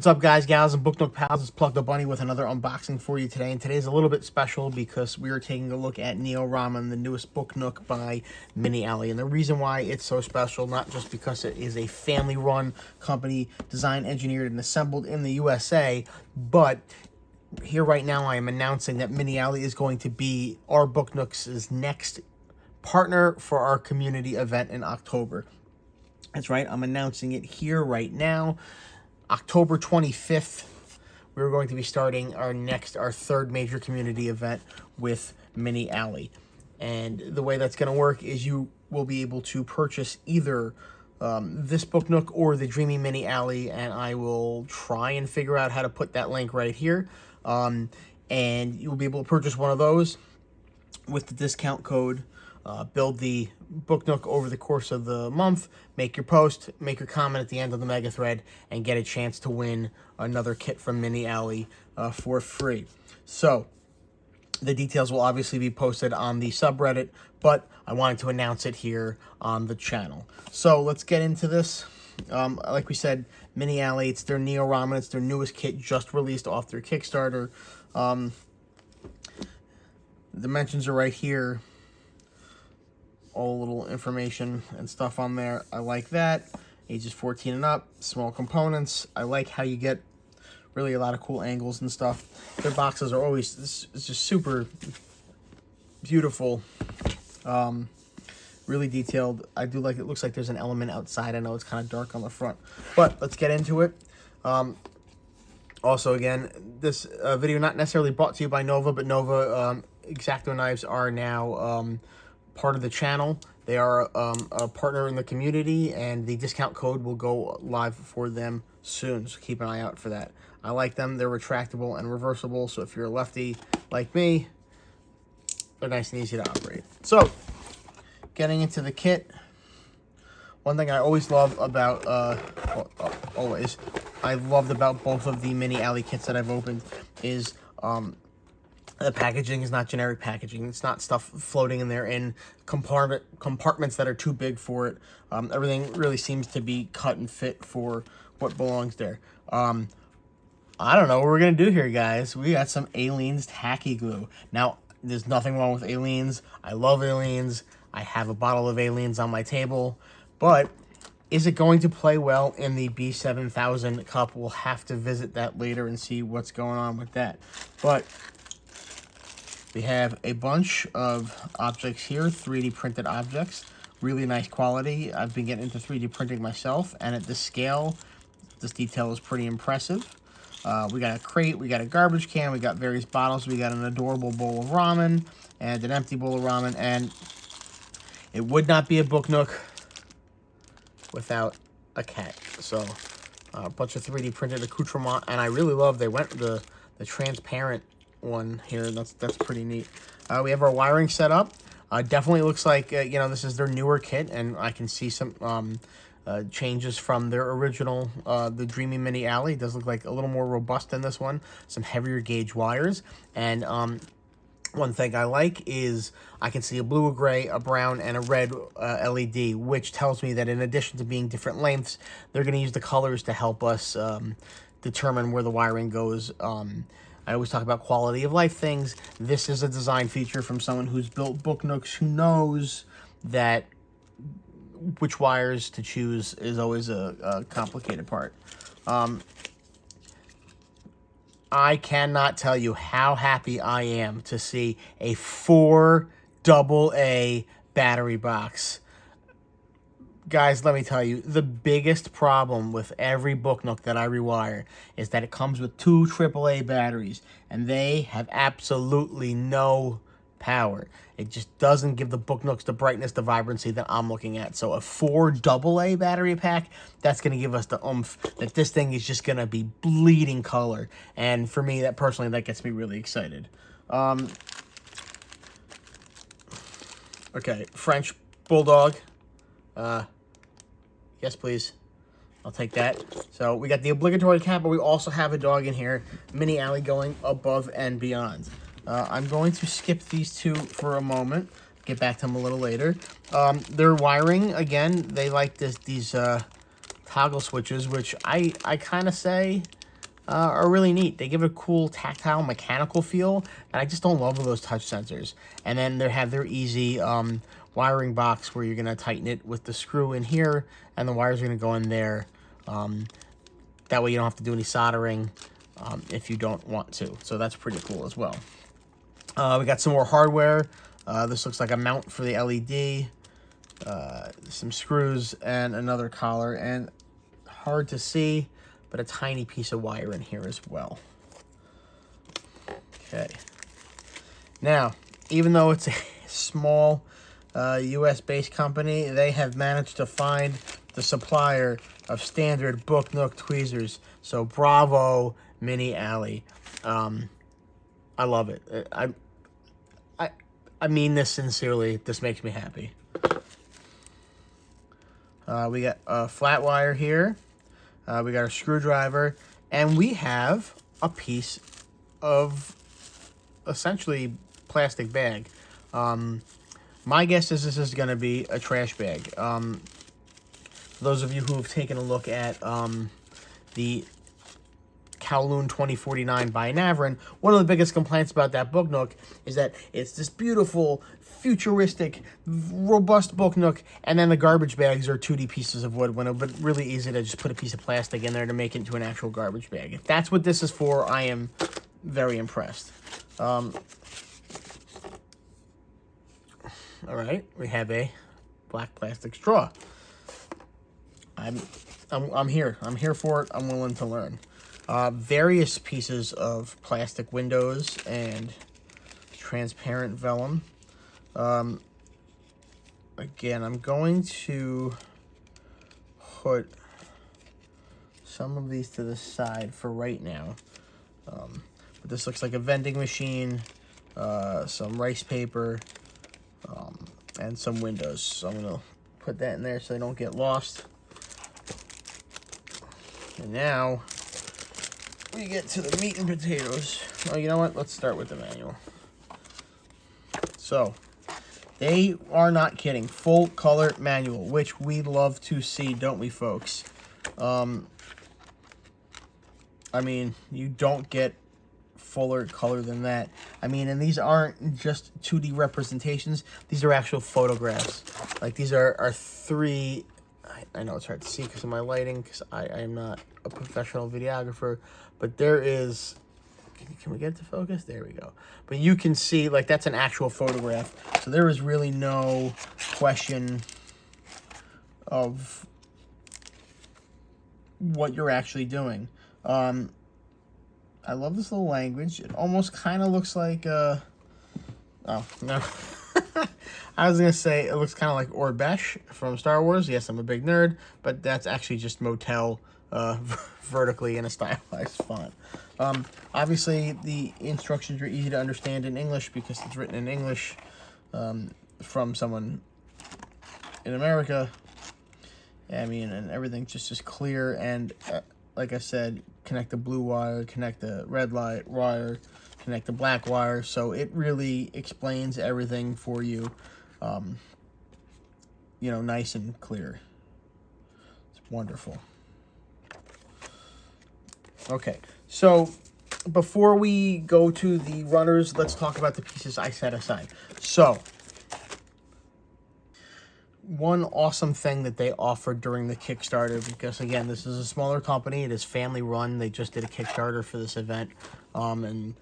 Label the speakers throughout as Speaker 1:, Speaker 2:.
Speaker 1: What's up, guys, gals, and Book Nook pals? It's Plug the Bunny with another unboxing for you today. And today's a little bit special because we are taking a look at Ramen, the newest Book Nook by MiniAlley. And the reason why it's so special, not just because it is a family-run company, designed, engineered, and assembled in the USA, but here right now I am announcing that MiniAlley is going to be our Book Nook's next partner for our community event in October. That's right, I'm announcing it here right now. October 25th, we're going to be starting our third major community event with MiniAlley. And the way that's going to work is you will be able to purchase either this Book Nook or the Dreamy MiniAlley, and I will try and figure out how to put that link right here. And you'll be able to purchase one of those with the discount code. Build the Book Nook over the course of the month, make your post, make your comment at the end of the mega thread, and get a chance to win another kit from MiniAlley for free. So, the details will obviously be posted on the subreddit, but I wanted to announce it here on the channel. So, let's get into this. Like we said, MiniAlley, it's their Neo Ramen, it's their newest kit, just released off their Kickstarter. The dimensions are right here. All little information and stuff on there. I like that. Ages 14 and up. Small components. I like how you get really a lot of cool angles and stuff. Their boxes are always, it's just super beautiful. Really detailed. I do like it. Looks like there's an element outside. I know it's kind of dark on the front, but let's get into it. Also, again, this video not necessarily brought to you by Nova, but Nova X-Acto knives are now part of the channel. They are a partner in the community, and the discount code will go live for them soon, so keep an eye out for that. I like them. They're retractable and reversible, so if you're a lefty like me, they're nice and easy to operate. So, getting into the kit, one thing I always love about, I loved about both of the MiniAlley kits that I've opened is the packaging is not generic packaging. It's not stuff floating in there in compartments that are too big for it. Everything really seems to be cut and fit for what belongs there. I don't know what we're going to do here, guys. We got some Aleene's tacky glue. Now, there's nothing wrong with Aleene's. I love Aleene's. I have a bottle of Aleene's on my table. But is it going to play well in the B7000 cup? We'll have to visit that later and see what's going on with that. But we have a bunch of objects here, 3D printed objects, really nice quality. I've been getting into 3D printing myself, and at this scale, this detail is pretty impressive. We got a crate, we got a garbage can, we got various bottles, we got an adorable bowl of ramen, and an empty bowl of ramen, and it would not be a Book Nook without a cat. So, a bunch of 3D printed accoutrement, and I really love they went the transparent one here. That's pretty neat. We have our wiring set up. Definitely looks like you know, this is their newer kit, and I can see some changes from their original the Dreamy MiniAlley. It does look like a little more robust than this one. Some heavier gauge wires, and one thing I like is I can see a blue, a gray, a brown, and a red LED, which tells me that in addition to being different lengths, they're going to use the colors to help us determine where the wiring goes. I always talk about quality of life things. This is a design feature from someone who's built Book Nooks, who knows that which wires to choose is always a complicated part. I cannot tell you how happy I am to see a 4 AA battery box. Guys, let me tell you, the biggest problem with every Book Nook that I rewire is that it comes with 2 AAA batteries, and they have absolutely no power. It just doesn't give the Book Nooks the brightness, the vibrancy that I'm looking at. So a 4 AA battery pack, that's going to give us the oomph that this thing is just going to be bleeding color. And for me, that personally, that gets me really excited. Okay, French Bulldog. Yes, please. I'll take that. So we got the obligatory cat, but we also have a dog in here. MiniAlley going above and beyond. I'm going to skip these two for a moment. Get back to them a little later. Their wiring, again, they like these toggle switches, which I kind of say are really neat. They give it a cool tactile mechanical feel, and I just don't love those touch sensors. And then they have their easy wiring box where you're going to tighten it with the screw in here, and the wires are going to go in there. That way you don't have to do any soldering if you don't want to. So that's pretty cool as well. We got some more hardware. This looks like a mount for the LED, some screws, and another collar, and hard to see, but a tiny piece of wire in here as well. Okay. Now, even though it's a small US-based company, they have managed to find the supplier of standard book nook tweezers. So bravo, MiniAlley. I love it. I mean this sincerely. This makes me happy. We got a flat wire here. We got a screwdriver, and we have a piece of essentially plastic bag. My guess is this is going to be a trash bag. For those of you who have taken a look at the Kowloon 2049 by Navran, one of the biggest complaints about that book nook is that it's this beautiful, futuristic, robust book nook, and then the garbage bags are 2D pieces of wood, when it would be really easy to just put a piece of plastic in there to make it into an actual garbage bag. If that's what this is for, I am very impressed. All right, we have a black plastic straw. I'm here. I'm here for it. I'm willing to learn. Various pieces of plastic windows and transparent vellum. Again, I'm going to put some of these to the side for right now. But this looks like a vending machine, some rice paper, and some windows. So I'm going to put that in there so they don't get lost. And now we get to the meat and potatoes. Oh, you know what? Let's start with the manual. So, they are not kidding. Full color manual, which we love to see, don't we, folks? I mean, you don't get fuller color than that. I mean, and these aren't just 2D representations. These are actual photographs. Like, these are three... I know it's hard to see because of my lighting, because I am not a professional videographer, but there is... Can we get it to focus? There we go. But you can see, like, that's an actual photograph. So there is really no question of what you're actually doing. I love this little language. It almost kind of looks like... Oh, no. I was going to say it looks kind of like Orbesh from Star Wars. Yes, I'm a big nerd, but that's actually just Motel vertically in a stylized font. Obviously, the instructions are easy to understand in English because it's written in English from someone in America. I mean, and everything's just as clear. And like I said, connect the blue wire, connect the red light wire, connect the black wire. So it really explains everything for you, you know, nice and clear. It's wonderful. Okay, so before we go to the runners, let's talk about the pieces I set aside. So, one awesome thing that they offered during the Kickstarter, because again, this is a smaller company, it is family run, they just did a Kickstarter for this event, and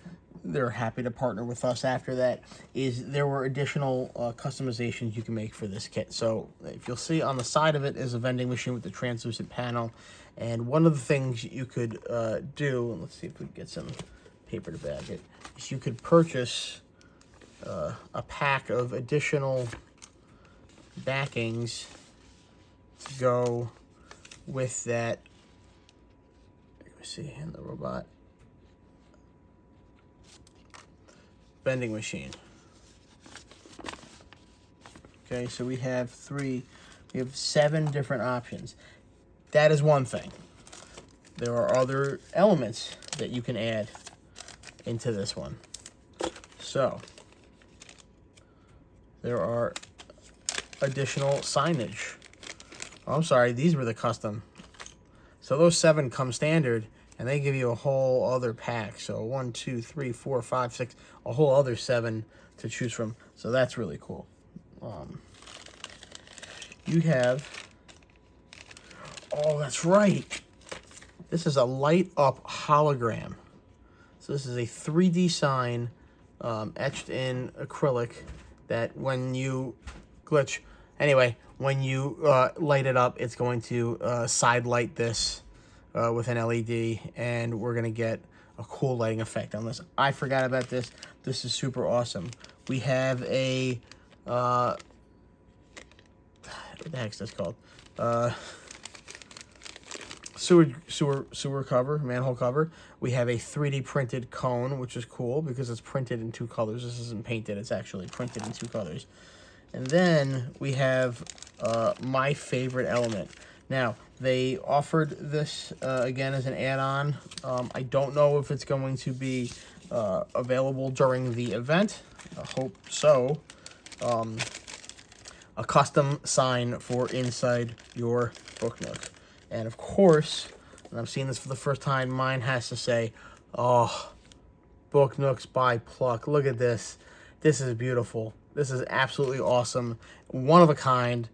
Speaker 1: they're happy to partner with us after that, is there were additional customizations you can make for this kit. So if you'll see on the side of it is a vending machine with the translucent panel, and one of the things you could do, let's see if we can get some paper to bag it, is you could purchase a pack of additional backings to go with that. Let me see, in the robot vending machine. Okay, so we have 7 different options. That is one thing. There are other elements that you can add into this one. So, there are additional signage. Oh, I'm sorry, these were the custom. So those 7 come standard, and they give you a whole other pack. So 1, 2, 3, 4, 5, 6, a whole other 7 to choose from. So that's really cool. You have, oh, that's right. This is a light up hologram. So this is a 3D sign etched in acrylic that when you glitch, anyway, when you light it up, it's going to side light this with an LED, and we're going to get a cool lighting effect on this. I forgot about this. This is super awesome. We have a, what the heck's this called? Sewer cover, manhole cover. We have a 3D printed cone, which is cool because it's printed in 2 colors. This isn't painted, it's actually printed in 2 colors. And then we have my favorite element. Now, they offered this again as an add-on. I don't know if it's going to be available during the event. I hope so. A custom sign for inside your book nook. And of course, and I'm seeing this for the first time, mine has to say, oh, Book Nooks by Pluck. Look at this. This is beautiful. This is absolutely awesome. One of a kind.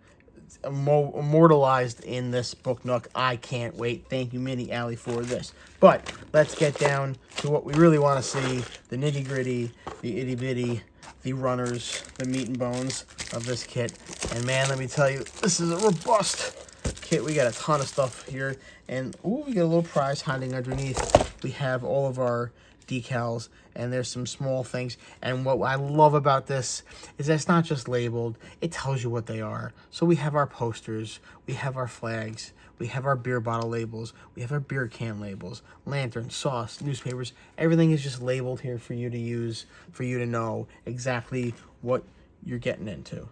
Speaker 1: Immortalized in this book nook. I can't wait. Thank you, MiniAlley, for this. But let's get down to what we really want to see. The nitty-gritty, the itty-bitty, the runners, the meat and bones of this kit. And man, let me tell you, this is a robust kit. We got a ton of stuff here. And ooh, we got a little prize hiding underneath. We have all of our decals, and there's some small things. And what I love about this is that it's not just labeled, it tells you what they are. So we have our posters, we have our flags, we have our beer bottle labels, we have our beer can labels, lanterns, sauce, newspapers. Everything is just labeled here for you to use, for you to know exactly what you're getting into.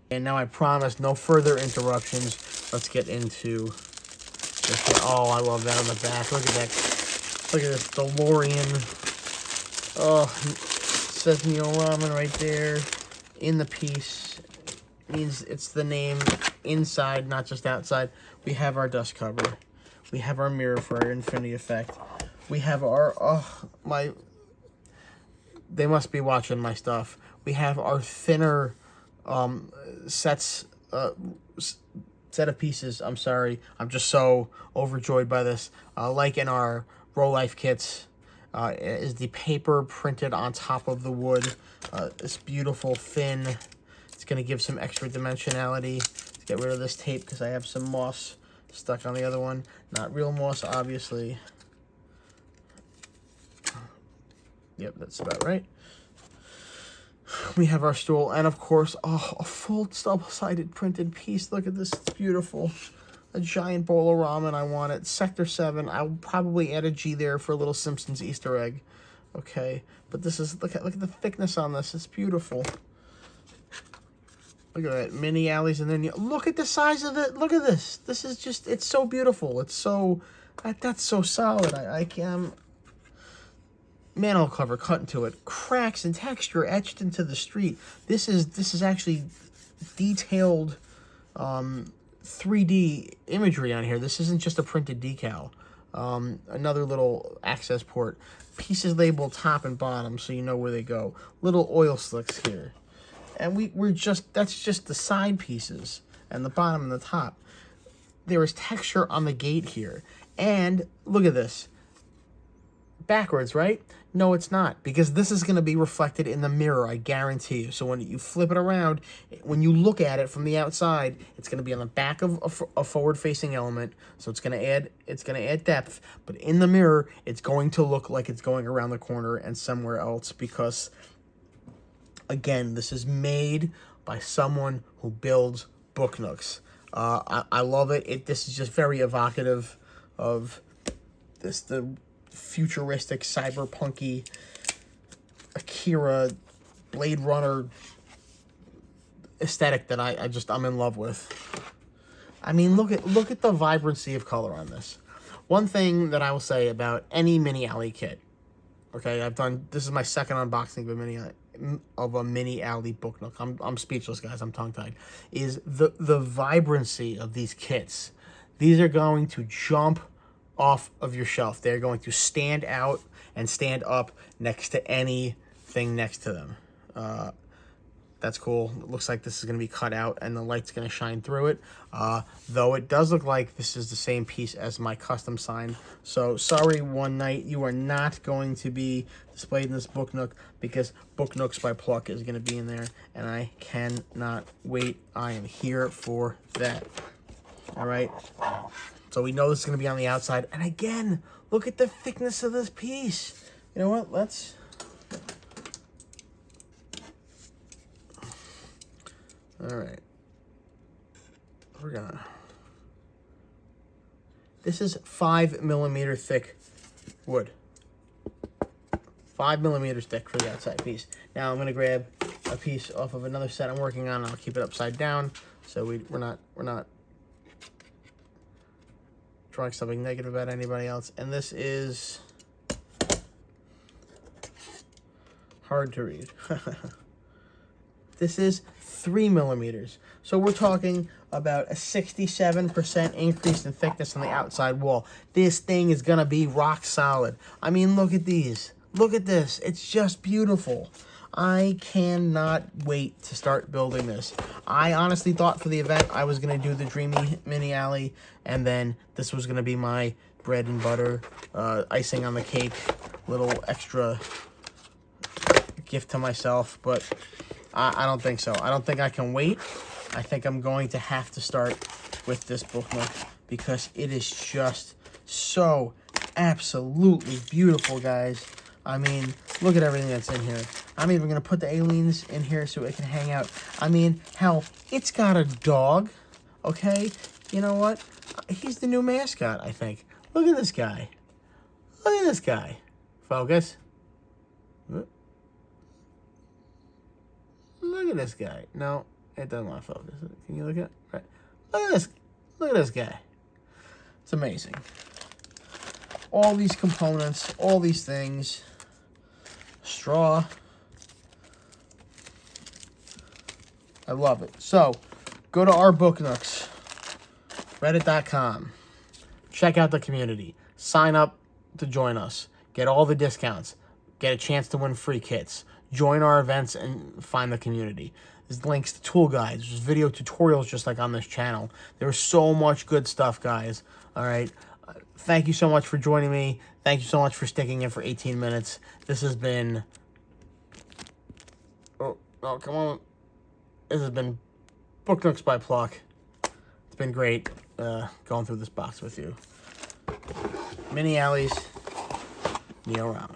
Speaker 1: And now I promise no further interruptions. Let's get into this. Oh, I love that on the back. Look at that. Look at this DeLorean. Oh, it says Ramen right there in the piece. Means it's the name inside, not just outside. We have our dust cover. We have our mirror for our infinity effect. We have our, they must be watching my stuff. We have our thinner set of pieces. I'm sorry. I'm just so overjoyed by this. Like in our Roll Life kits, is the paper printed on top of the wood. It's beautiful, thin. It's going to give some extra dimensionality. Let's get rid of this tape because I have some moss stuck on the other one. Not real moss, obviously. Yep, that's about right. We have our stool, and of course, a full double-sided printed piece. Look at this, it's beautiful. A giant bowl of ramen, I want it. Sector 7, I'll probably add a G there for a little Simpsons Easter egg. Okay, but this is, look at the thickness on this, it's beautiful. Look at that, MiniAlley's, and then look at the size of it, look at this. This is just, it's so beautiful, it's so, that's so solid. I can't, manhole cover cut into it, cracks and texture etched into the street. This is actually detailed 3D imagery on here. This isn't just a printed decal. Another little access port. Pieces labeled top and bottom so you know where they go. Little oil slicks here. And that's just the side pieces and the bottom and the top. There is texture on the gate here. And look at this. Backwards, right? No, it's not, because this is going to be reflected in the mirror, I guarantee you. So when you flip it around, when you look at it from the outside, it's going to be on the back of a forward-facing element, so it's going to add depth. But in the mirror, it's going to look like it's going around the corner and somewhere else, because again, this is made by someone who builds book nooks. I love it. This is just very evocative of the futuristic, cyberpunky, Akira, Blade Runner aesthetic that I'm in love with. I mean, look at the vibrancy of color on this. One thing that I will say about any MiniAlley kit, okay, this is my second unboxing of a MiniAlley book nook. I'm speechless, guys. I'm tongue-tied. Is the vibrancy of these kits. These are going to jump off of your shelf. They're going to stand out and stand up next to anything next to them. That's cool. It looks like this is going to be cut out and the light's going to shine through it. Though it does look like this is the same piece as my custom sign. So sorry, One Night, you are not going to be displayed in this book nook because Book Nooks by Pluck is going to be in there. And I cannot wait. I am here for that. All right. So we know this is going to be on the outside. And again, look at the thickness of this piece. You know what? Let's... All right. We're gonna... This is 5mm thick wood. 5mm thick for the outside piece. Now I'm gonna grab a piece off of another set I'm working on. I'll keep it upside down so we're not drawing something negative about anybody else. And this is hard to read. This is 3mm. So we're talking about a 67% increase in thickness on the outside wall. This thing is gonna be rock solid. I mean, look at these. Look at this. It's just beautiful. I cannot wait to start building this. I honestly thought for the event I was gonna do the Dreamy MiniAlley, and then this was gonna be my bread and butter, icing on the cake, little extra gift to myself, but I don't think so. I don't think I can wait. I think I'm going to have to start with this book nook because it is just so absolutely beautiful, guys. I mean, look at everything that's in here. I'm even going to put the aliens in here so it can hang out. I mean, hell, it's got a dog, okay? You know what? He's the new mascot, I think. Look at this guy. Look at this guy. Focus. Look at this guy. No, it doesn't want to focus. Can you look at it? Right. Look at this. Look at this guy. It's amazing. All these components, all these things. Straw. I love it. So, go to our book nooks. Reddit.com. Check out the community. Sign up to join us. Get all the discounts. Get a chance to win free kits. Join our events and find the community. There's links to tool guides. There's video tutorials just like on this channel. There's so much good stuff, guys. All right. Thank you so much for joining me. Thank you so much for sticking in for 18 minutes. This has been... Oh, come on. This has been Book Nooks by Pluck. It's been great going through this box with you. MiniAlley's, Ramen.